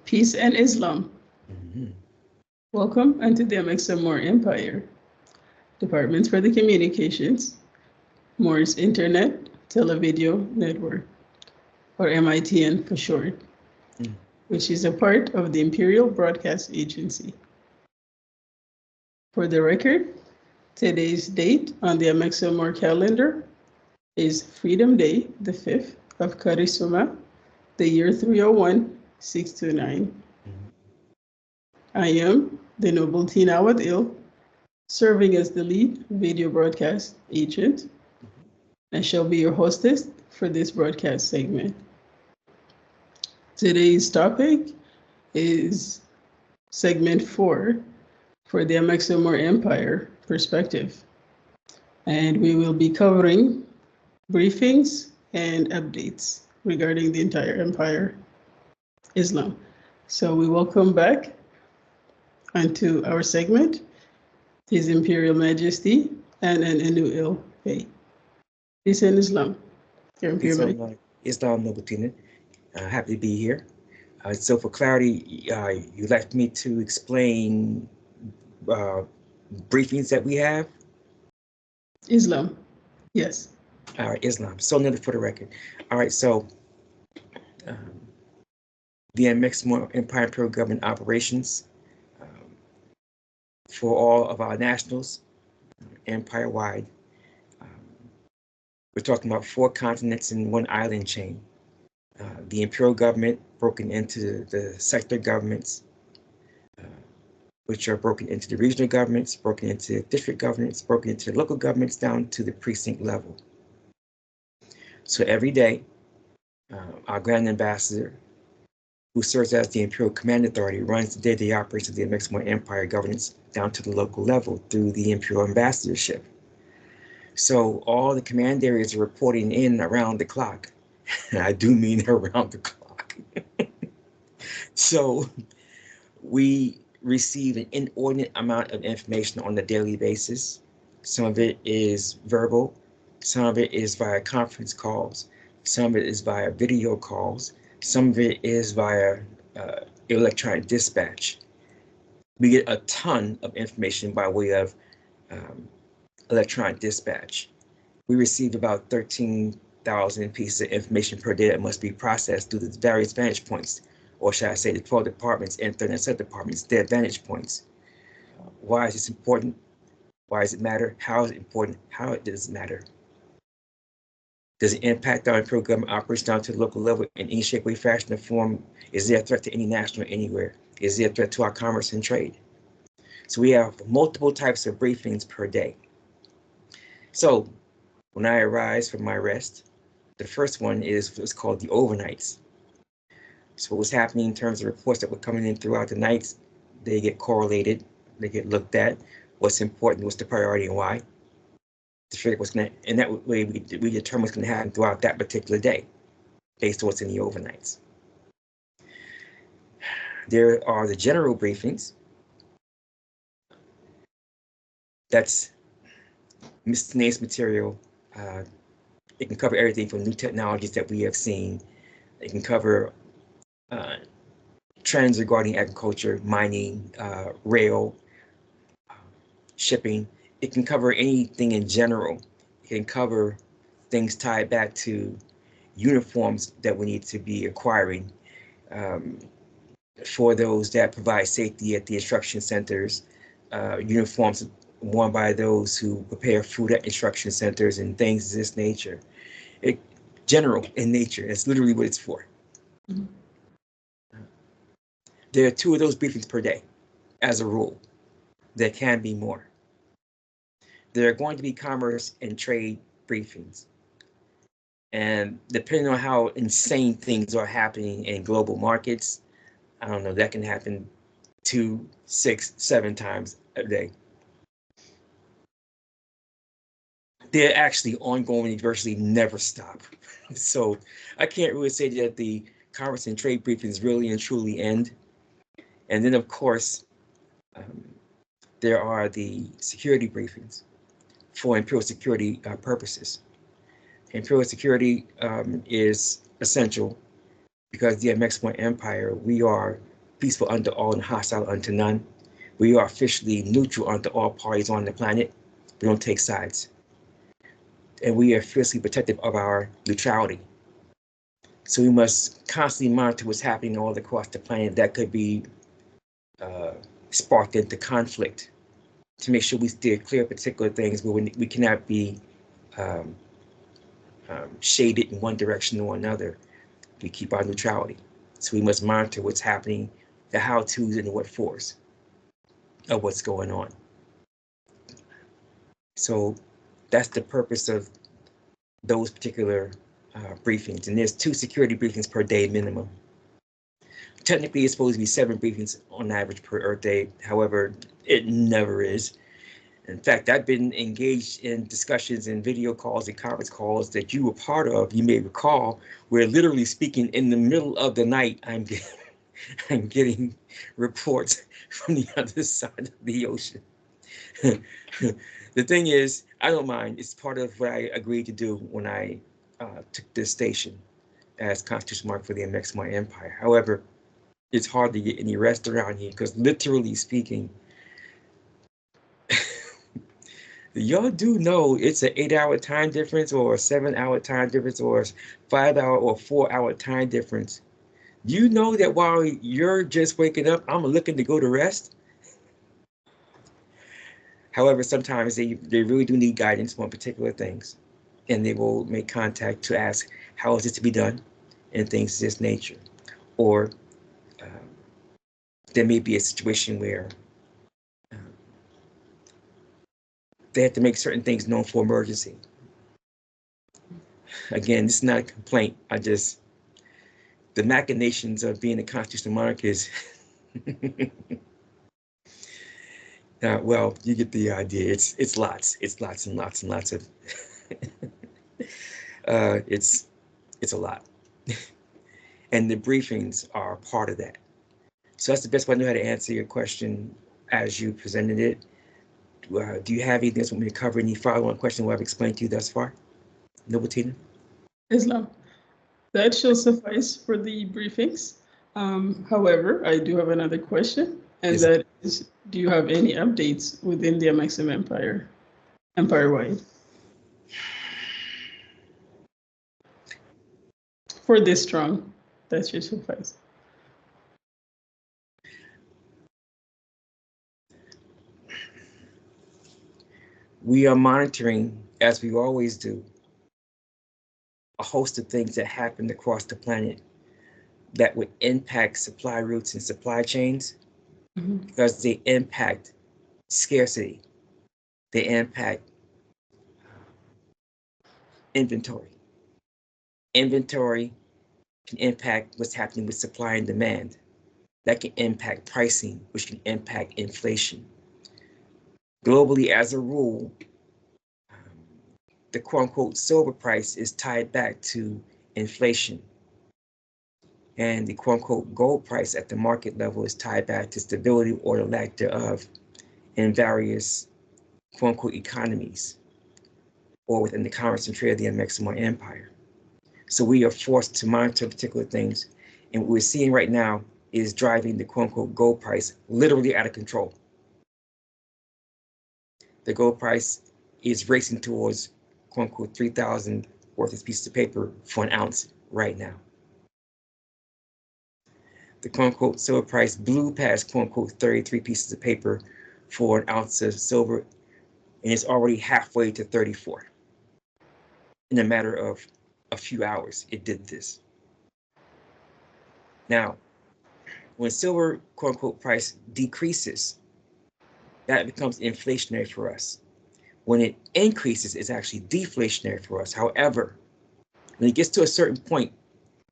Peace and Islam. Mhm. Welcome unto the Amexem-Moor-Empire. Departments for the Communications, Moor's Internet, Televideo-Network, or M.I.T.N for short, Mm. which is a part of the Imperial Broadcast Agency. For the record, today's date on the Amexem-Moor calendar is Freedom Day, the 5th of Karisuma, the year 301-629. Mhm. I am the Noble Teen Awad Il, serving as the lead video broadcast agent. I shall be your hostess for this broadcast segment. Today's topic is segment 4 for the Amexem-Moor-Empire perspective. And we will be covering briefings and updates regarding the entire empire, Islam. So we welcome back onto our segment, His Imperial Majesty and an Inu Pay. Peace and Islam. Your Peace Imperial on Majesty. Islam, Noble Tina. Happy to be here. So for clarity, you'd like me to explain briefings that we have? Islam. Yes. All right, Islam. So noted for the record. All right, so um, the Amexem-Moor-Empire Imperial Government operations for all of our nationals, empire-wide. Um, we're talking about 4 continents and 1 island chain. The imperial government broken into the sector governments, which are broken into the regional governments, broken into district governments, broken into the local governments down to the precinct level. So every day, our Grand Ambassador, who serves as the Imperial Command Authority, runs the day-to-day operations of the Amexem-Moor-Empire governance down to the local level through the Imperial Ambassadorship. So all the command areas are reporting in around the clock. I do mean around the clock. So we receive an inordinate amount of information on a daily basis. Some of it is verbal, some of it is via conference calls, some of it is via video calls, some of it is via electronic dispatch. We get a ton of information by way of um, electronic dispatch. We receive about 13,000 pieces of information per day that must be processed through the various vantage points, or should I say the 12 departments and 39 sub-departments, their vantage points. Why is this important? Why does it matter? How is it important? How does it matter? Does it impact our imperial government operations down to the local level in any shape, way, fashion, or form? Is there a threat to any national anywhere? Is there a threat to our commerce and trade? So we have multiple types of briefings per day. So when I arise from my rest, the first one is what's called the overnights. So what's happening in terms of reports that were coming in throughout the nights, they get correlated, they get looked at, what's important, what's the priority, and why. To figure what's going to, and that way we determine what's going to happen throughout that particular day, based on what's in the overnights. There are the general briefings. That's miscellaneous material. It can cover everything from new technologies that we have seen. It can cover trends regarding agriculture, mining, rail, shipping. It can cover anything in general. It can cover things tied back to uniforms that we need to be acquiring for those that provide safety at the instruction centers, uniforms worn by those who prepare food at instruction centers and things of this nature. General in nature, that's literally what it's for. Mm-hmm. There are 2 of those briefings per day, as a rule. There can be more. There are going to be commerce and trade briefings. And depending on how insane things are happening in global markets, I don't know, that can happen 2, 6, 7 times a day. They're actually ongoing, virtually never stop. So I can't really say that the commerce and trade briefings really and truly end. And then, of course, there are the security briefings for imperial security purposes. Imperial security is essential because the Amexem-Moor-Empire, we are peaceful unto all and hostile unto none. We are officially neutral unto all parties on the planet. We don't take sides. And we are fiercely protective of our neutrality. So we must constantly monitor what's happening all across the planet that could be sparked into conflict, to make sure we steer clear of particular things where we cannot be shaded in one direction or another. We keep our neutrality. So we must monitor what's happening, the how-tos and the what-fors of what's going on. So that's the purpose of those particular briefings. And there's 2 security briefings per day minimum. Technically, it's supposed to be 7 briefings on average per Earth day. However, it never is. In fact, I've been engaged in discussions and video calls and conference calls that you were part of, you may recall, where literally speaking in the middle of the night, I'm getting reports from the other side of the ocean. The thing is, I don't mind. It's part of what I agreed to do when I took this station as constitutional mark for the Amexem-Moor-Empire. However, it's hard to get any rest around here because literally speaking, y'all do know it's an 8-hour time difference or a 7-hour time difference or a 5-hour or 4-hour time difference. You know that while you're just waking up, I'm looking to go to rest. However, sometimes they really do need guidance on particular things, and they will make contact to ask, how is this to be done, and things of this nature. Or there may be a situation where they have to make certain things known for emergency. Again, this is not a complaint. The machinations of being a constitutional monarch is, well, you get the idea. It's lots and lots and lots of, it's a lot. And the briefings are part of that. So that's the best way I know how to answer your question as you presented it. Do you have anything else want me to cover? Any follow-on question what I've explained to you thus far? No, Tina? Islam. That shall suffice for the briefings. However, I do have another question, and that is, do you have any updates within the Amexem-Empire, empire-wide? For this strong, that should suffice. We are monitoring, as we always do, a host of things that happen across the planet that would impact supply routes and supply chains, because they impact scarcity, they impact inventory. Inventory can impact what's happening with supply and demand. That can impact pricing, which can impact inflation. Globally, as a rule, the quote-unquote silver price is tied back to inflation. And the quote-unquote gold price at the market level is tied back to stability or the lack thereof in various quote-unquote economies or within the commerce and trade of the Amexem-Moor-Empire. So we are forced to monitor particular things. And what we're seeing right now is driving the quote-unquote gold price literally out of control. The gold price is racing towards quote-unquote 3,000 worthless pieces of paper for an ounce right now. The quote-unquote silver price blew past quote-unquote 33 pieces of paper for an ounce of silver, and it's already halfway to 34. In a matter of a few hours, it did this. Now, when silver quote-unquote price decreases, that becomes inflationary for us. When it increases, it's actually deflationary for us. However, when it gets to a certain point,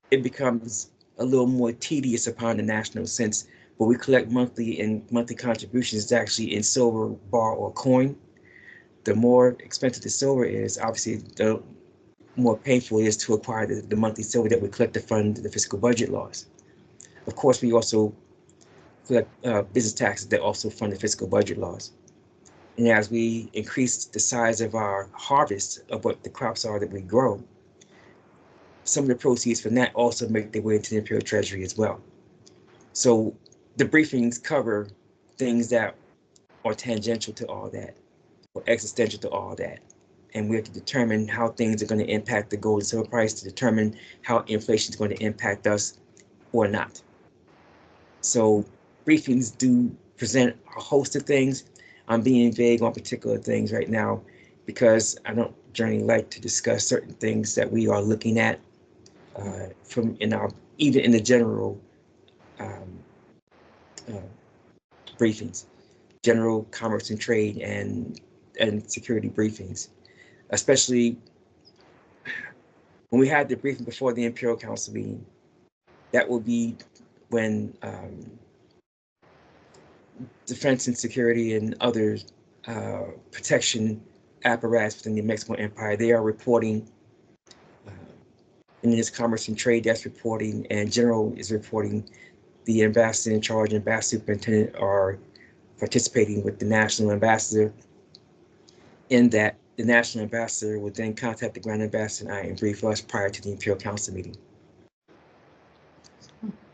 it becomes a little more tedious upon the national, since what we collect monthly in monthly contributions is actually in silver bar or coin. The more expensive the silver is, obviously, the more painful it is to acquire the monthly silver that we collect to fund the fiscal budget laws. Of course, we also collect business taxes that also fund the fiscal budget laws. And as we increase the size of our harvest of what the crops are that we grow, some of the proceeds from that also make their way into the Imperial Treasury as well. So the briefings cover things that are tangential to all that, or existential to all that. And we have to determine how things are going to impact the gold and silver price, to determine how inflation is going to impact us or not. So briefings do present a host of things. I'm being vague on particular things right now because I don't generally like to discuss certain things that we are looking at even in the general briefings, general commerce and trade and security briefings, especially when we had the briefing before the Imperial Council meeting. That will be when defense and security and other protection apparatus within the Amexem-Moor-Empire, they are reporting. In this commerce and trade, that's reporting, and general is reporting. The ambassador in charge and ambassador superintendent are participating with the national ambassador. In that, the national ambassador would then contact the grand ambassador and brief us prior to the Imperial Council meeting.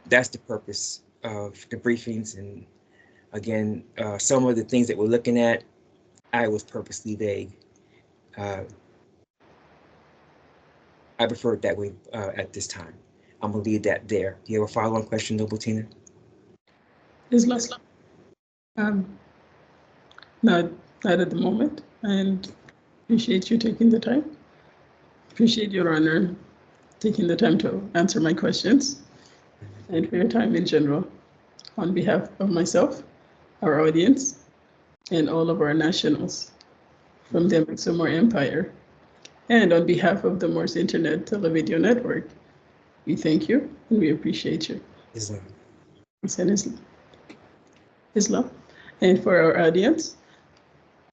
That's the purpose of the briefings. And again, some of the things that we're looking at, I was purposely vague. I prefer it that way at this time. I'm gonna leave that there. Do you have a follow-on question, though, Tina? Islam. Not at the moment, and appreciate you taking the time. Appreciate your honor taking the time to answer my questions and for your time in general. On behalf of myself, our audience, and all of our nationals from the Amexem-Moor-Empire, and on behalf of the Morse Internet Televideo Network, we thank you and we appreciate you. Islam. Islam. And for our audience,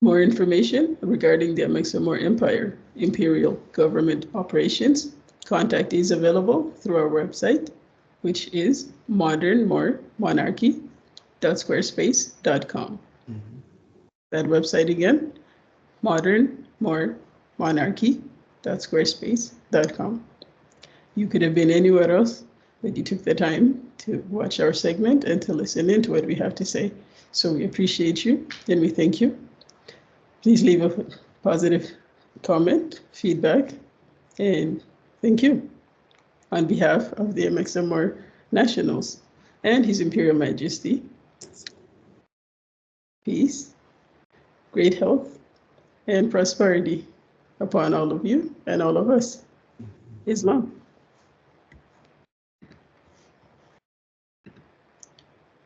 more information regarding the Amexem-Moor-Empire Imperial Government Operations, contact is available through our website, which is modernmoormonarchy.squarespace.com. That website again, modernmoormonarchy.squarespace.com. You could have been anywhere else, but you took the time to watch our segment and to listen into what we have to say. So we appreciate you and we thank you. Please leave a positive comment, feedback, and thank you. On behalf of the Amexem-Moor Nationals and His Imperial Majesty, peace, great health, and prosperity upon all of you and all of us. Islam.